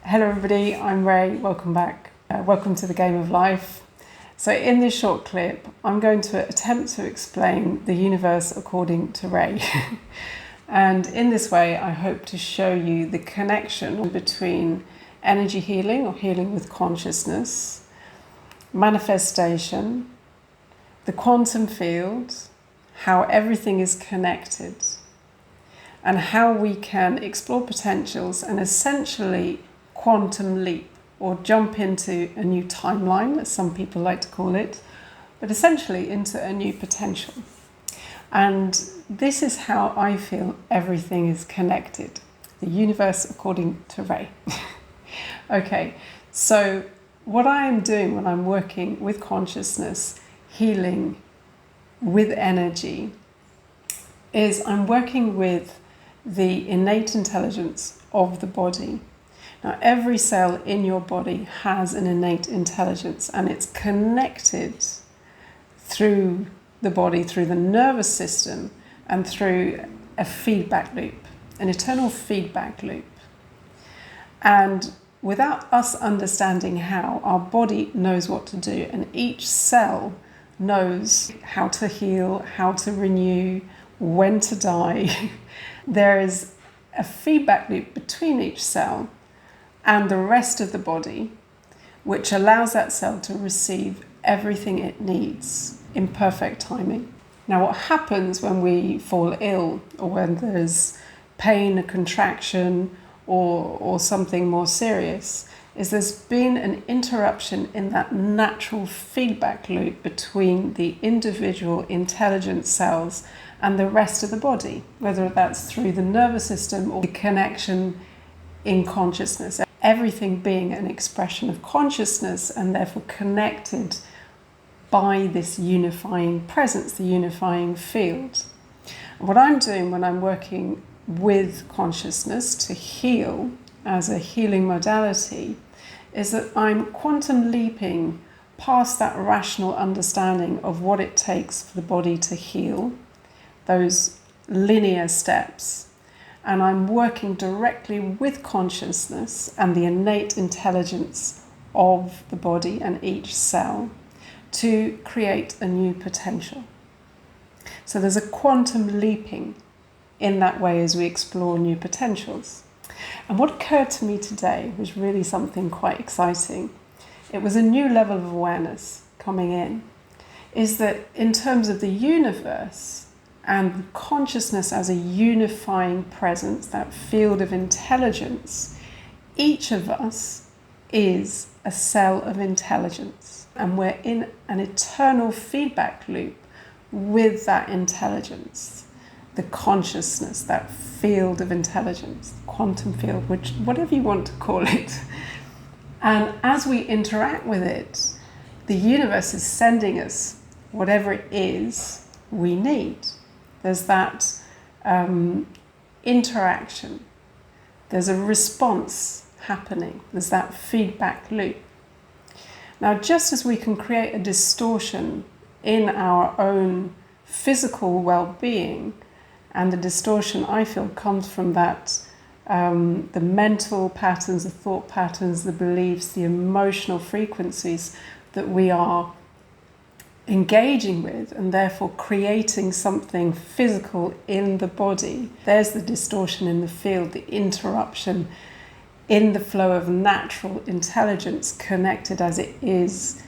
Hello everybody, I'm Ray, welcome back. Welcome to the Game of Life. So in this short clip, I'm going to attempt to explain the universe according to Ray. And in this way, I hope to show you the connection between energy healing or healing with consciousness, manifestation, the quantum field, how everything is connected, and how we can explore potentials and essentially quantum leap or jump into a new timeline, as some people like to call it, but essentially into a new potential. And this is how I feel everything is connected. The universe according to Ray. Okay, so what I am doing when I'm working with consciousness, healing with energy, is I'm working with the innate intelligence of the body. Now, every cell in your body has an innate intelligence, and it's connected through the body, through the nervous system, and through a feedback loop, an eternal feedback loop. And without us understanding how, our body knows what to do, and each cell knows how to heal, how to renew, when to die. There is a feedback loop between each cell and the rest of the body, which allows that cell to receive everything it needs in perfect timing. Now, what happens when we fall ill, or when there's pain, a contraction, or something more serious, is there's been an interruption in that natural feedback loop between the individual intelligent cells and the rest of the body, whether that's through the nervous system or the connection in consciousness. Everything being an expression of consciousness and therefore connected by this unifying presence, the unifying field. And what I'm doing when I'm working with consciousness to heal as a healing modality is that I'm quantum leaping past that rational understanding of what it takes for the body to heal, those linear steps. And I'm working directly with consciousness and the innate intelligence of the body and each cell to create a new potential. So there's a quantum leaping in that way as we explore new potentials. And what occurred to me today was really something quite exciting. It was a new level of awareness coming in, is that in terms of the universe, and consciousness as a unifying presence, that field of intelligence, each of us is a cell of intelligence. And we're in an eternal feedback loop with that intelligence, the consciousness, that field of intelligence, quantum field, which whatever you want to call it. And as we interact with it, the universe is sending us whatever it is we need. There's that interaction. There's a response happening. There's that feedback loop. Now, just as we can create a distortion in our own physical well-being, and the distortion, I feel, comes from that, the mental patterns, the thought patterns, the beliefs, the emotional frequencies that we are engaging with, and therefore creating something physical in the body. There's the distortion in the field, the interruption in the flow of natural intelligence, connected as it is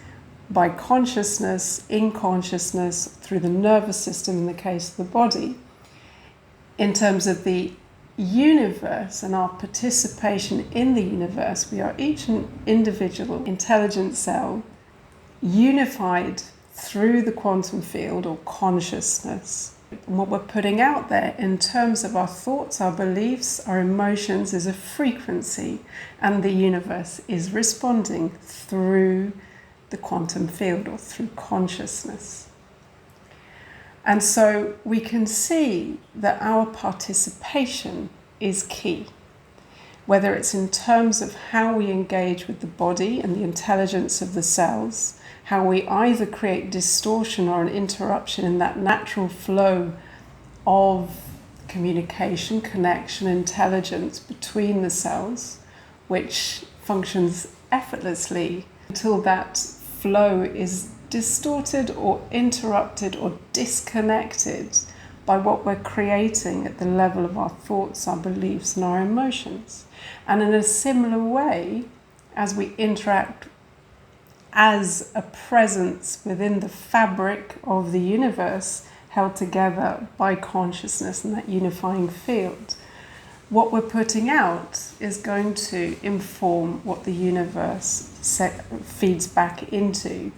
by consciousness, in consciousness, through the nervous system in the case of the body. In terms of the universe and our participation in the universe, we are each an individual intelligent cell, unified through the quantum field or consciousness. And what we're putting out there in terms of our thoughts, our beliefs, our emotions is a frequency, and the universe is responding through the quantum field or through consciousness. And so we can see that our participation is key, whether it's in terms of how we engage with the body and the intelligence of the cells, how we either create distortion or an interruption in that natural flow of communication, connection, intelligence between the cells, which functions effortlessly until that flow is distorted or interrupted or disconnected by what we're creating at the level of our thoughts, our beliefs, and our emotions. And in a similar way, as we interact as a presence within the fabric of the universe, held together by consciousness and that unifying field, what we're putting out is going to inform what the universe feeds back into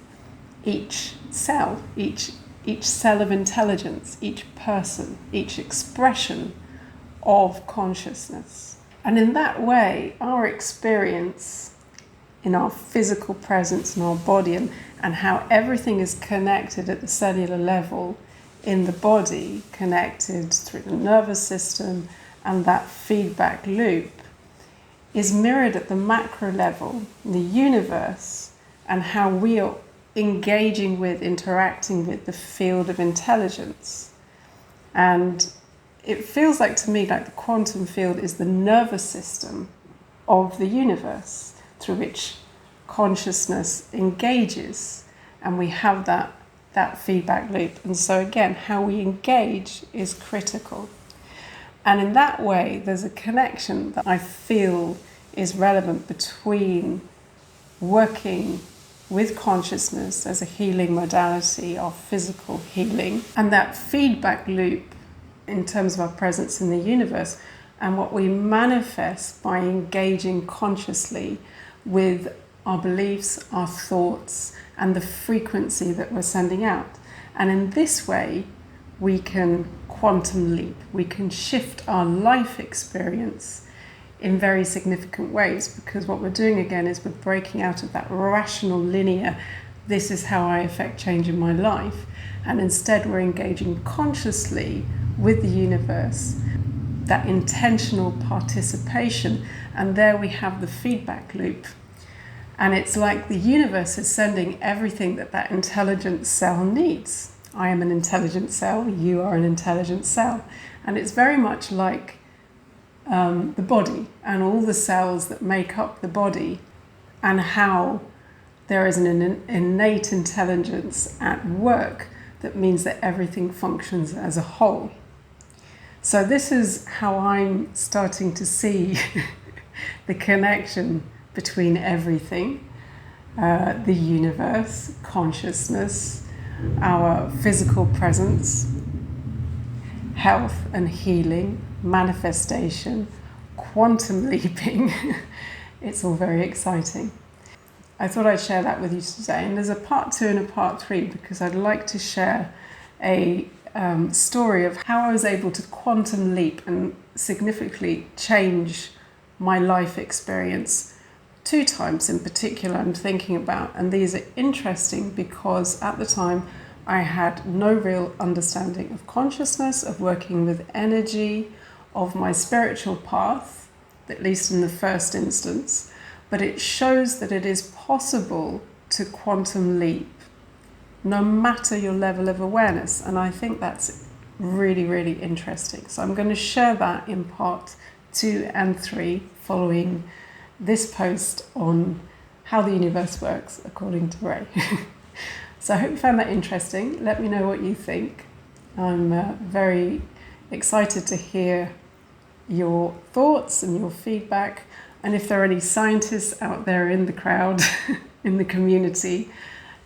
each cell, each cell of intelligence, each person, each expression of consciousness. And in that way, our experience in our physical presence in our body and how everything is connected at the cellular level in the body, connected through the nervous system, and that feedback loop is mirrored at the macro level in the universe, and how we are engaging with, interacting with the field of intelligence. And it feels like to me like the quantum field is the nervous system of the universe through which consciousness engages, and we have that feedback loop. And so again, how we engage is critical. And in that way, there's a connection that I feel is relevant between working with consciousness as a healing modality, our physical healing, and that feedback loop in terms of our presence in the universe and what we manifest by engaging consciously with our beliefs, our thoughts, and the frequency that we're sending out. And in this way, we can quantum leap. We can shift our life experience in very significant ways, because what we're doing again is we're breaking out of that rational linear, this is how I affect change in my life, and instead we're engaging consciously with the universe, that intentional participation, and there we have the feedback loop. And it's like the universe is sending everything that intelligent cell needs. I am an intelligent cell, you are an intelligent cell. And it's very much like the body and all the cells that make up the body, and how there is an innate intelligence at work that means that everything functions as a whole. So this is how I'm starting to see the connection between everything, the universe, consciousness, our physical presence, health and healing, manifestation, quantum leaping. It's all very exciting. I thought I'd share that with you today. And there's a part 2 and a part 3, because I'd like to share a story of how I was able to quantum leap and significantly change my life experience 2 times in particular I'm thinking about. And these are interesting because at the time I had no real understanding of consciousness, of working with energy, of my spiritual path, at least in the first instance. But it shows that it is possible to quantum leap no matter your level of awareness. And I think that's really, really interesting. So I'm going to share that in part 2 and 3 following this post on how the universe works according to Ray. So I hope you found that interesting. Let me know what you think. I'm very excited to hear your thoughts and your feedback. And if there are any scientists out there in the crowd, in the community,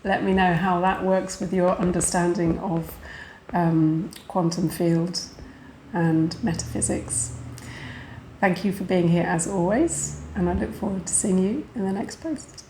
let me know how that works with your understanding of quantum fields and metaphysics. Thank you for being here as always, and I look forward to seeing you in the next post.